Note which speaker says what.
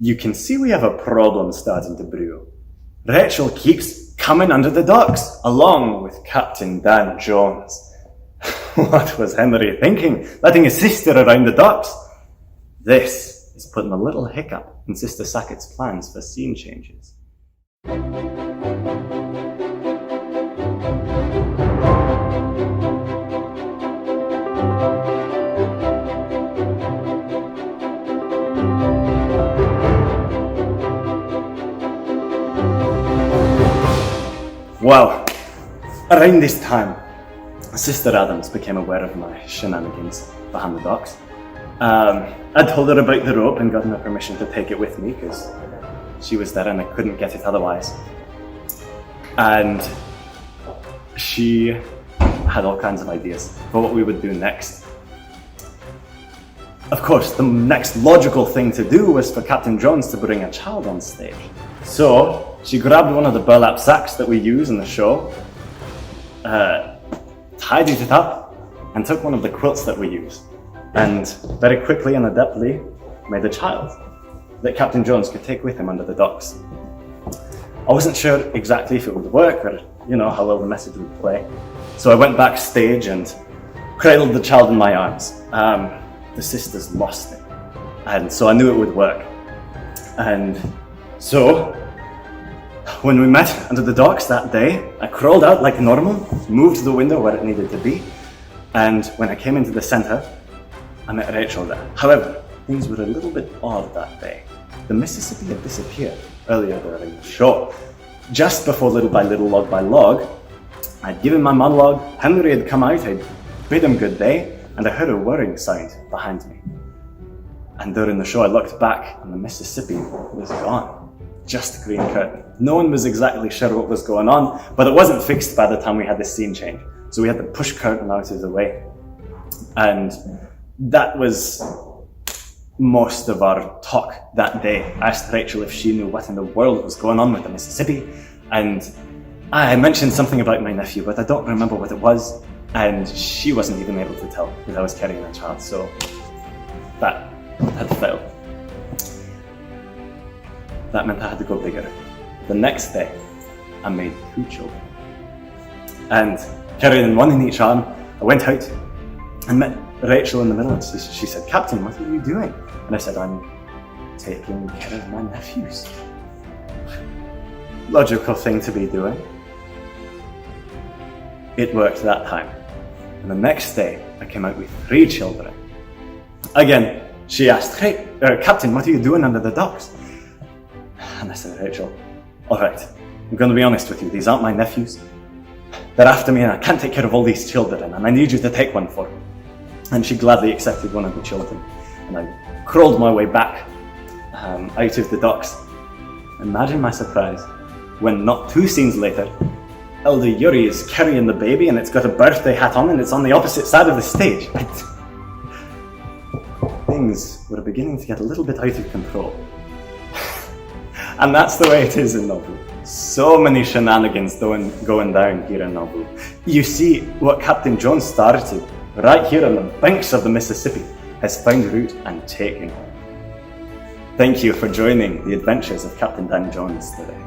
Speaker 1: you can see we have a problem starting to brew. Rachel keeps coming under the docks, along with Captain Dan Jones. What was Henry thinking, letting his sister around the docks? This is putting a little hiccup in Sister Sackett's plans for scene changes. Well, around this time, Sister Adams became aware of my shenanigans behind the docks. I told her about the rope and gotten her permission to take it with me because she was there and I couldn't get it otherwise. And she had all kinds of ideas for what we would do next. Of course, the next logical thing to do was for Captain Jones to bring a child on stage. So she grabbed one of the burlap sacks that we use in the show, tidied it up, and took one of the quilts that we use, and very quickly and adeptly made a child that Captain Jones could take with him under the docks. I wasn't sure exactly if it would work or, how well the message would play. So I went backstage and cradled the child in my arms. The sisters lost it, and so I knew it would work. And so, when we met under the docks that day, I crawled out like normal, moved to the window where it needed to be, and when I came into the centre, I met Rachel there. However, things were a little bit odd that day. The Mississippi had disappeared earlier during the show. Just before Little by Little, Log by Log, I'd given my monologue, Henry had come out, I'd bid him good day, and I heard a whirring sound behind me. And during the show I looked back and the Mississippi was gone. Just a green curtain. No one was exactly sure what was going on, but it wasn't fixed by the time we had the scene change. So we had to push curtain out of the way. And that was most of our talk that day. I asked Rachel if she knew what in the world was going on with the Mississippi, and I mentioned something about my nephew, but I don't remember what it was, and she wasn't even able to tell that I was carrying a child, so that had failed. That meant I had to go bigger. The next day, I made 2 children. And carrying one in each arm, I went out and met Rachel in the middle, and she said, "Captain, what are you doing?" And I said, "I'm taking care of my nephews." Logical thing to be doing. It worked that time. And the next day, I came out with 3 children. Again, she asked, "Hey, Captain, what are you doing under the docks?" And I said, "Rachel, all right, I'm going to be honest with you. These aren't my nephews. They're after me and I can't take care of all these children and I need you to take one for me." And she gladly accepted one of the children. And I crawled my way back out of the docks. Imagine my surprise when not 2 scenes later, Elder Yuri is carrying the baby and it's got a birthday hat on and it's on the opposite side of the stage. Things were beginning to get a little bit out of control. And that's the way it is in Nauvoo. So many shenanigans going down here in Nauvoo. You see, what Captain Jones started right here on the banks of the Mississippi has found root and taken hold. Thank you for joining the adventures of Captain Dan Jones today.